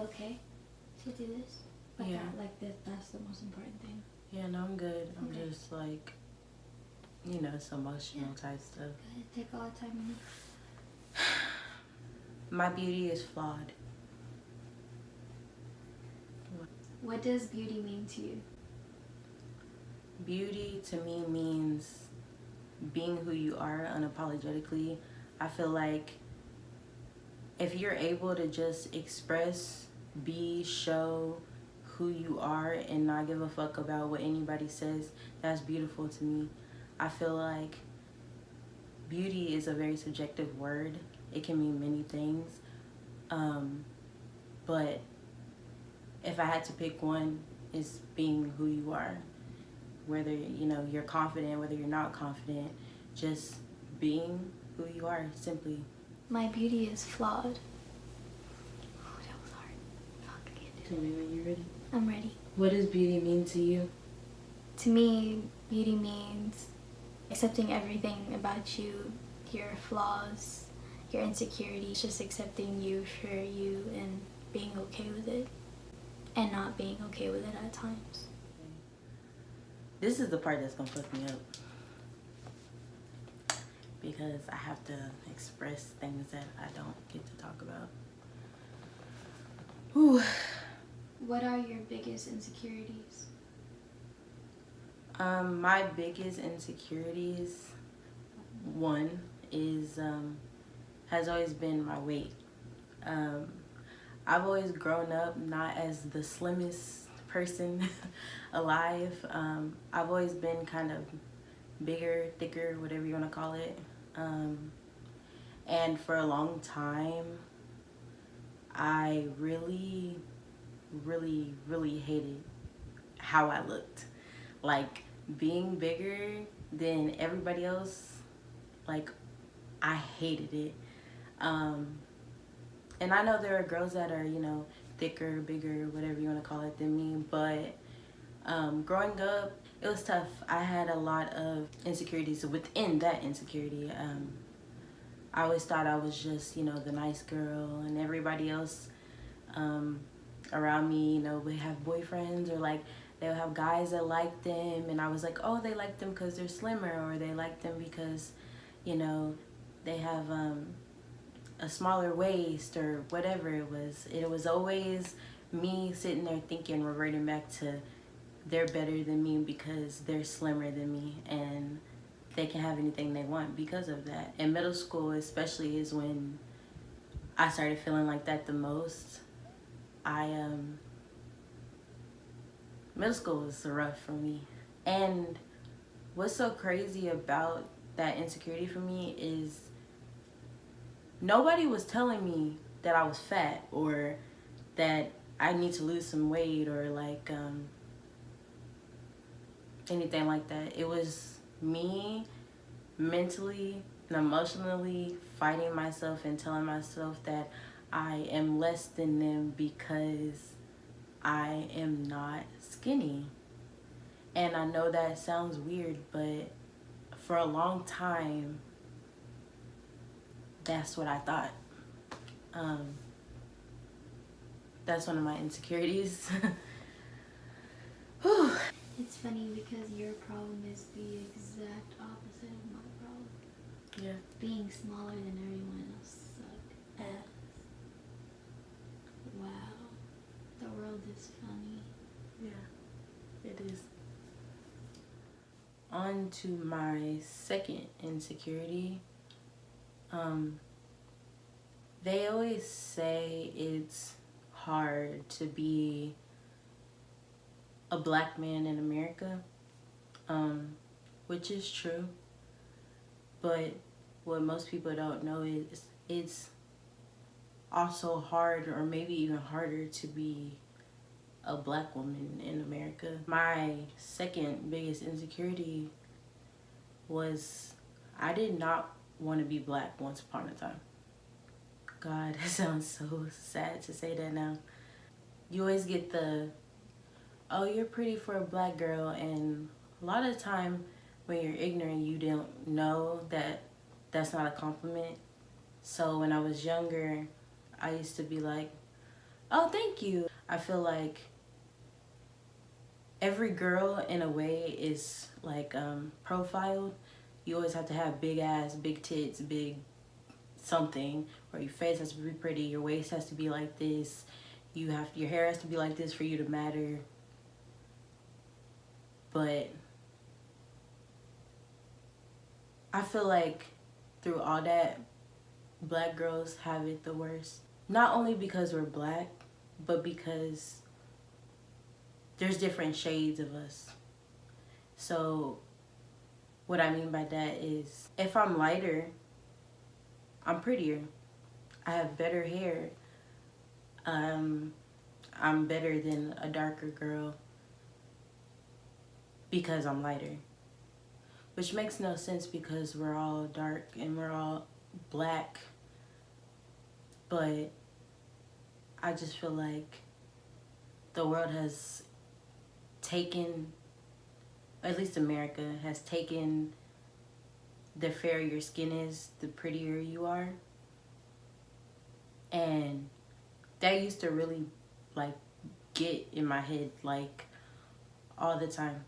okay to do this? But yeah. That's the most important thing. Yeah, no, I'm good. I'm Okay. just like, you know, it's emotional type stuff. Go ahead, take all the time you need. My beauty is flawed. What does beauty mean to you? Beauty to me means being who you are unapologetically. I feel like if you're able to just express, be, show who you are and not give a fuck about what anybody says, that's beautiful to me. I feel like beauty is a very subjective word. It can mean many things. But if I had to pick one, it's being who you are. Whether, you know, you're confident, whether you're not confident, just being who you are, simply. My beauty is flawed. Oh, that was hard. Fuck, I can't do Tell me when you're ready. I'm ready. What does beauty mean to you? To me, beauty means accepting everything about you, your flaws, your insecurities, just accepting you for you and being okay with it and not being okay with it at times. This is the part that's gonna fuck me up, because I have to express things that I don't get to talk about. Whew. What are your biggest insecurities? My biggest insecurities, one is has always been my weight. I've always grown up not as the slimmest person alive. I've always been kind of bigger, thicker, whatever you want to call it. And for a long time, I really hated how I looked. Like, being bigger than everybody else, like, I hated it. And I know there are girls that are, you know, thicker, bigger, whatever you want to call it, than me, but growing up, it was tough. I had a lot of insecurities within that insecurity. I always thought I was just, you know, the nice girl, and everybody else around me, you know, would have boyfriends, or like they'll have guys that like them, and I was like, oh, they like them because they're slimmer, or they like them because, you know, they have a smaller waist, or whatever it was. It was always me sitting there thinking, reverting back to, they're better than me because they're slimmer than me, and they can have anything they want because of that. And middle school especially is when I started feeling like that the most. Middle school was rough for me. And what's so crazy about that insecurity for me is nobody was telling me that I was fat, or that I need to lose some weight, or like anything like that. It was me mentally and emotionally fighting myself and telling myself that I am less than them because I am not skinny. And I know that sounds weird, but for a long time, that's what I thought. That's one of my insecurities. Whew. It's funny because your problem is the exact opposite of my problem. Yeah. Being smaller than everyone else suck ass. Wow. The world is funny. Yeah, it is. On to my second insecurity. They always say it's hard to be a black man in America, which is true. But what most people don't know is it's also hard, or maybe even harder, to be a black woman in America. My second biggest insecurity was I did not want to be black once upon a time. God, that sounds so sad to say that now. You always get the, oh, you're pretty for a black girl, and a lot of the time when you're ignorant, you don't know that that's not a compliment. So when I was younger, I used to be like, Oh, thank you. I feel like every girl in a way is like profiled. You always have to have big ass, big tits, big something, or your face has to be pretty, your waist has to be like this, your hair has to be like this for you to matter. But I feel like through all that, black girls have it the worst. Not only because we're black, but because there's different shades of us. So what I mean by that is, if I'm lighter, I'm prettier. I have better hair. I'm better than a darker girl because I'm lighter. Which makes no sense because we're all dark and we're all black. But I just feel like the world has taken, at least America, has taken the fairer your skin is, the prettier you are. And that used to really like get in my head like all the time.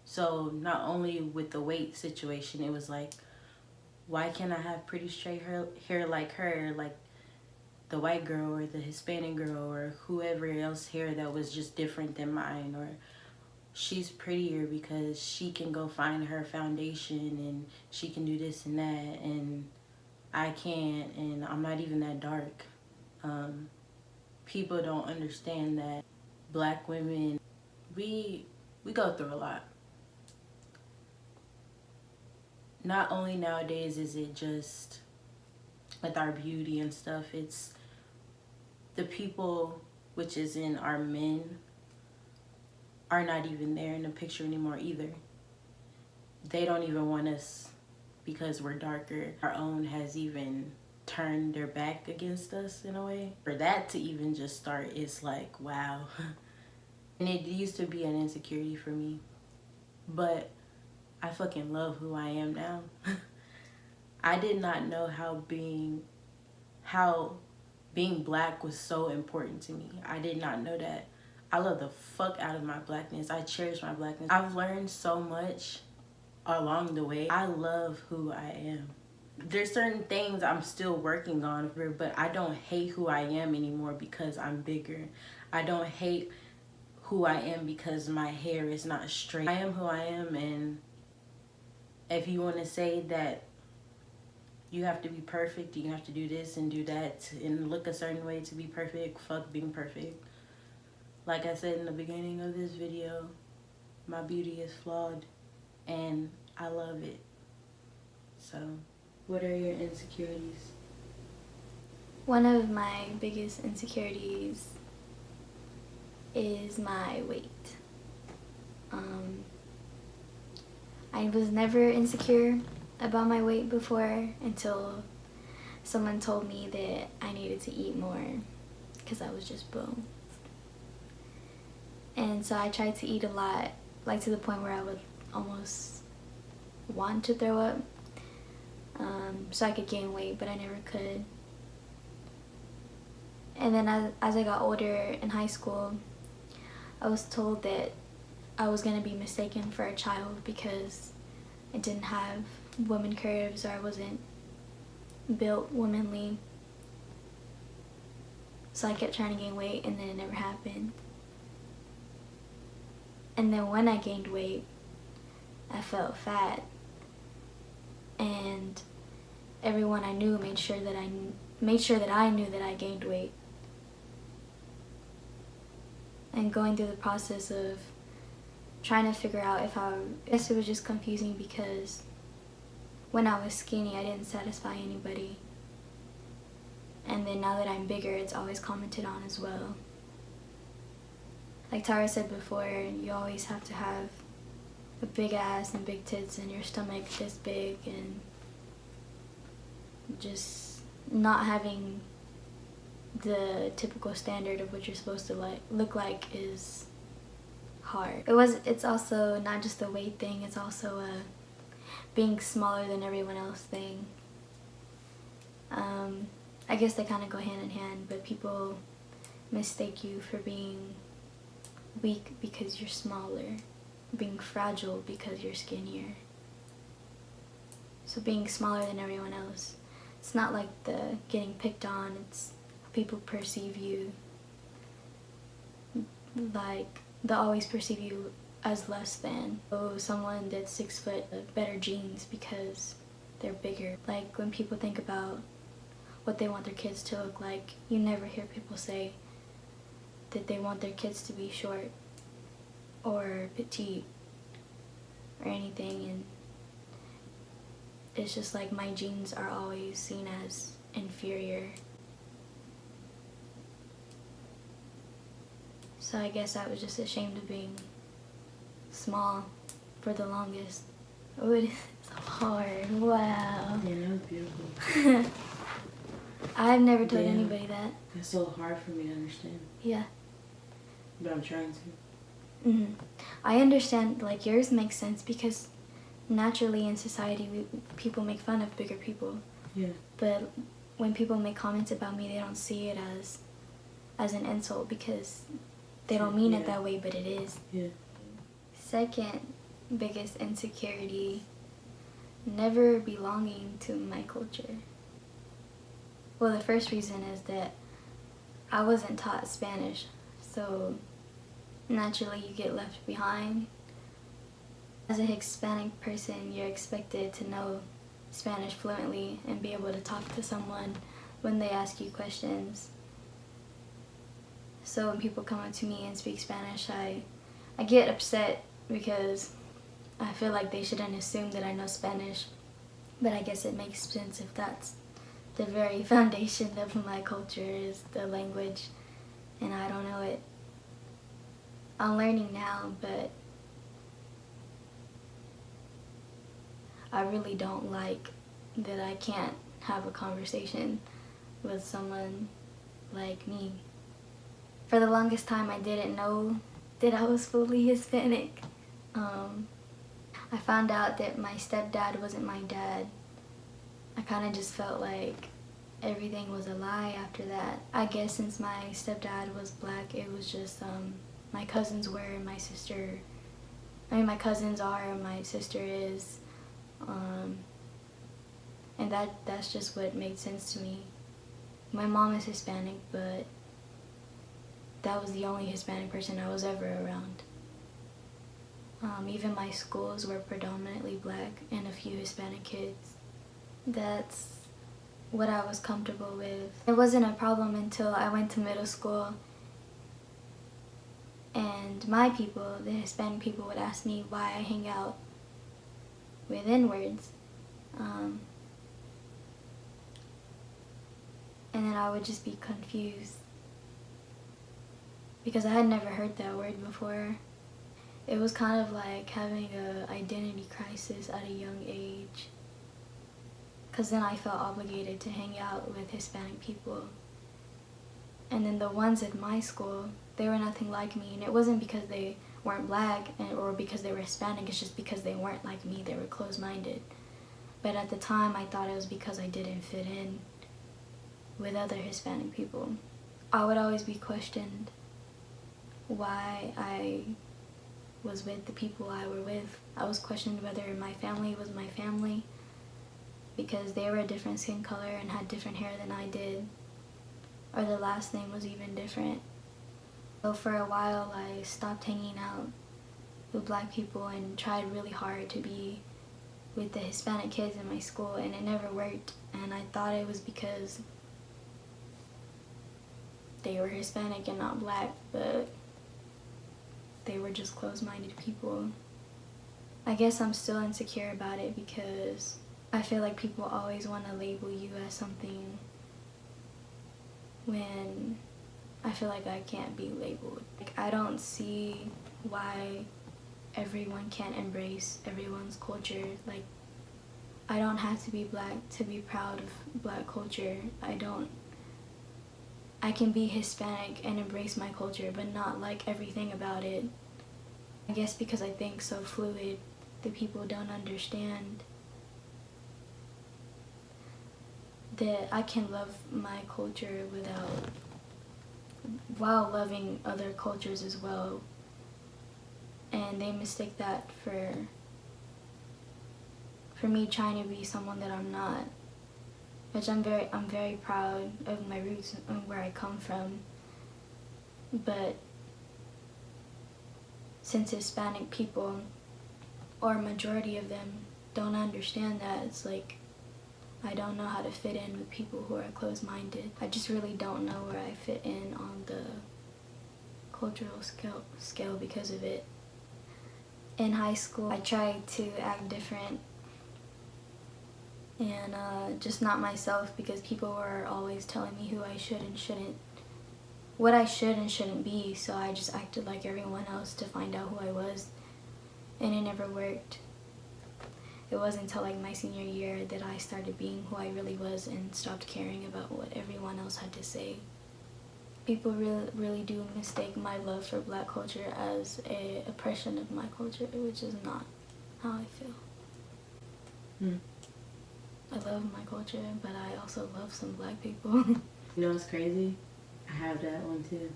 So not only with the weight situation, it was like, why can't I have pretty straight hair like her, like the white girl or the Hispanic girl or whoever else hair that was just different than mine, or she's prettier because she can go find her foundation and she can do this and that, and I can't, and I'm not even that dark. People don't understand that black women, we go through a lot. Not only nowadays is it just with our beauty and stuff, it's the people, which is in our men, are not even there in the picture anymore either. They don't even want us because we're darker. Our own has even turned their back against us in a way. For that to even just start, it's like, wow. And it used to be an insecurity for me, but I fucking love who I am now. I did not know how being black was so important to me. I did not know that. I love the fuck out of my blackness. I cherish my blackness. I've learned so much along the way. I love who I am. There's certain things I'm still working on, but I don't hate who I am anymore because I'm bigger. I don't hate who I am because my hair is not straight. I am who I am, and if you want to say that you have to be perfect, you have to do this and do that and look a certain way to be perfect, fuck being perfect. Like I said in the beginning of this video, my beauty is flawed and I love it. So, what are your insecurities? One of my biggest insecurities is my weight. I was never insecure about my weight before until someone told me that I needed to eat more because I was just bone. And so I tried to eat a lot, like to the point where I would almost want to throw up, so I could gain weight, but I never could. And then as I got older in high school, I was told that I was going to be mistaken for a child because I didn't have woman curves or I wasn't built womanly. So I kept trying to gain weight and then it never happened. And then when I gained weight, I felt fat. And everyone I knew made sure that I knew that I gained weight. And going through the process of trying to figure out I guess it was just confusing because when I was skinny, I didn't satisfy anybody. And then now that I'm bigger, it's always commented on as well. Like Tara said before, you always have to have a big ass and big tits and your stomach this big, and just not having the typical standard of what you're supposed to look like is hard. It's also not just a weight thing, it's also a being smaller than everyone else thing. I guess they kind of go hand in hand, but people mistake you for being weak because you're smaller, being fragile because you're skinnier. So being smaller than everyone else, it's not like the getting picked on, it's how people perceive you. Like, they'll always perceive you as less than. Oh, someone that's 6 foot, better genes because they're bigger. Like, when people think about what they want their kids to look like, you never hear people say that they want their kids to be short or petite or anything, and it's just like my genes are always seen as inferior. So I guess I was just ashamed of being small for the longest. Oh, it is so hard. Wow. Yeah, that was beautiful. I've never told Damn. anybody that. It's so hard for me to understand. Yeah. But I'm trying to. Mm-hmm. I understand, like, yours makes sense because naturally in society people make fun of bigger people. Yeah. But when people make comments about me, they don't see it as an insult because they don't mean it that way, but it is. Yeah. Second biggest insecurity, never belonging to my culture. Well, the first reason is that I wasn't taught Spanish, so naturally you get left behind. As a Hispanic person, you're expected to know Spanish fluently and be able to talk to someone when they ask you questions. So when people come up to me and speak Spanish, I get upset because I feel like they shouldn't assume that I know Spanish. But I guess it makes sense if that's the very foundation of my culture is the language, and I don't know it. I'm learning now, but I really don't like that I can't have a conversation with someone like me. For the longest time, I didn't know that I was fully Hispanic. I found out that my stepdad wasn't my dad. I kind of just felt like everything was a lie after that. I guess since my stepdad was black, it was just my cousins were and my sister. I mean, my cousins are and my sister is. And that's just what made sense to me. My mom is Hispanic, but that was the only Hispanic person I was ever around. Even my schools were predominantly black and a few Hispanic kids. That's what I was comfortable with. It wasn't a problem until I went to middle school and my people, the Hispanic people, would ask me why I hang out with N-words. And then I would just be confused because I had never heard that word before. It was kind of like having an identity crisis at a young age, because then I felt obligated to hang out with Hispanic people. And then the ones at my school, they were nothing like me, and it wasn't because they weren't black or because they were Hispanic, it's just because they weren't like me, they were closed-minded. But at the time, I thought it was because I didn't fit in with other Hispanic people. I would always be questioned why I was with the people I were with. I was questioned whether my family was my family because they were a different skin color and had different hair than I did, or the last name was even different. So for a while I stopped hanging out with black people and tried really hard to be with the Hispanic kids in my school, and it never worked, and I thought it was because they were Hispanic and not black, but they were just closed-minded people. I guess I'm still insecure about it because I feel like people always want to label you as something when I feel like I can't be labeled. Like, I don't see why everyone can't embrace everyone's culture. Like, I don't have to be black to be proud of black culture. I can be Hispanic and embrace my culture, but not like everything about it. I guess because I think so fluid that people don't understand that I can love my culture while loving other cultures as well. And they mistake that for me trying to be someone that I'm not, which I'm very proud of my roots and where I come from. But since Hispanic people, or majority of them, don't understand that, it's like I don't know how to fit in with people who are closed-minded. I just really don't know where I fit in on the cultural scale because of it. In high school, I tried to act different and just not myself, because people were always telling me who I should and shouldn't, what I should and shouldn't be, so I just acted like everyone else to find out who I was, and it never worked. It wasn't until like my senior year that I started being who I really was and stopped caring about what everyone else had to say. People really do mistake my love for Black culture as a oppression of my culture, which is not how I feel. I love my culture, but I also love some Black people. You know what's crazy? I have that one too.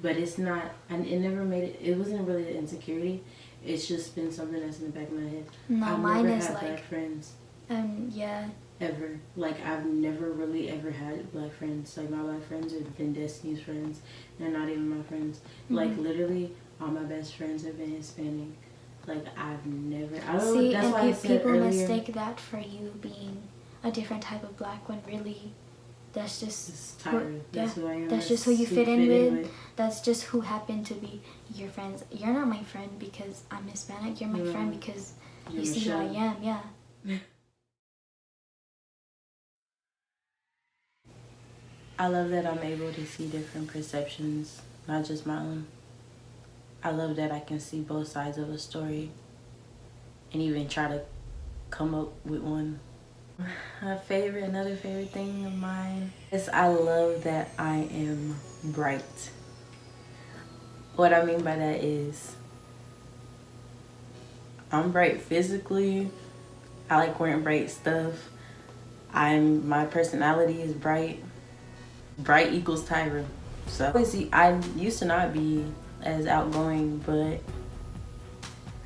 But it's not, and it never made it, it wasn't really an insecurity. It's just been something that's in the back of my head. No, I've mine never is had like, Black friends. Yeah. Ever. Like, I've never really ever had Black friends. Like, my Black friends have been Destiny's friends. They're not even my friends. Like, literally, all my best friends have been Hispanic. Like, I've never, I don't know, that's why I said people earlier. mistake that for you being a different type of Black, when really that's just That's who I am. That's just who you fit in with. That's just who happened to be your friends. You're not my friend because I'm Hispanic. You're my friend because you see who I am. Yeah. I love that I'm able to see different perceptions, not just my own. I love that I can see both sides of a story and even try to come up with one. Another favorite thing of mine is I love that I am bright. What I mean by that is I'm bright physically. I like wearing bright stuff. My personality is bright. Bright equals Tyra. So I used to not be as outgoing, but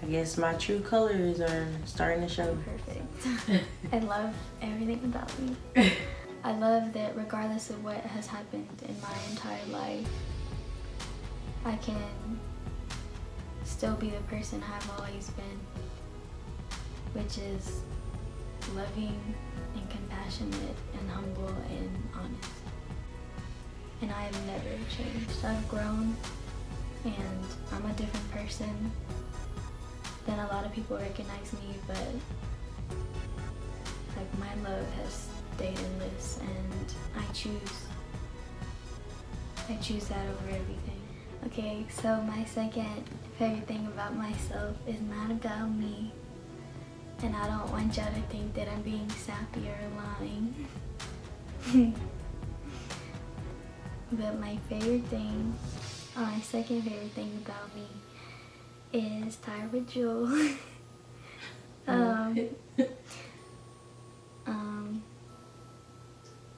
I guess my true colors are starting to show. Perfect. I love everything about me. I love that regardless of what has happened in my entire life, I can still be the person I've always been, which is loving and compassionate and humble and honest. And I have never changed. I've grown and I'm a different person than a lot of people recognize me, but like my love has stayed endless, and I choose that over everything. Okay, so my second favorite thing about myself is not about me, and I don't want y'all to think that I'm being sappy or lying. But my second favorite thing about me is Tyra Jewel.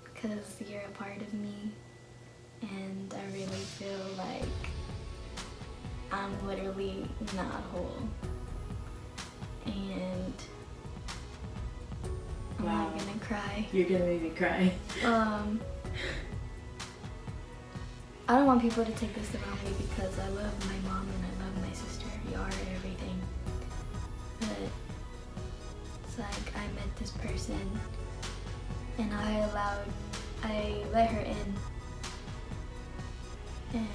Because you're a part of me, and I really feel like I'm literally not whole. And I'm not gonna cry. You're gonna make me cry. I don't want people to take this the wrong way, because I love my mom and I love my sister. Y'all are everything. But it's like I met this person and I let her in. And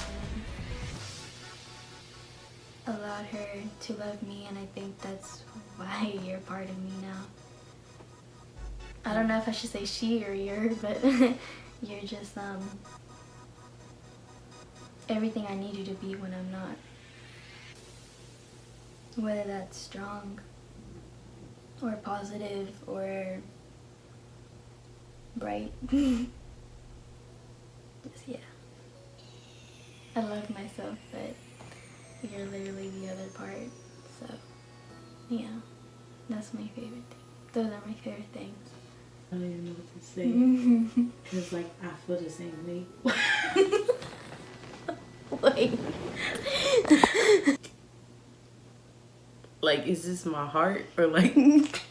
allowed her to love me, and I think that's why you're part of me now. I don't know if I should say she or you're, but you're just everything I need you to be when I'm not. Whether that's strong or positive or bright. Just, yeah. I love myself, but you're literally the other part. So, yeah, that's my favorite thing. Those are my favorite things. I don't even know what to say. Cause like I feel the same way. Like, like, is this my heart or like?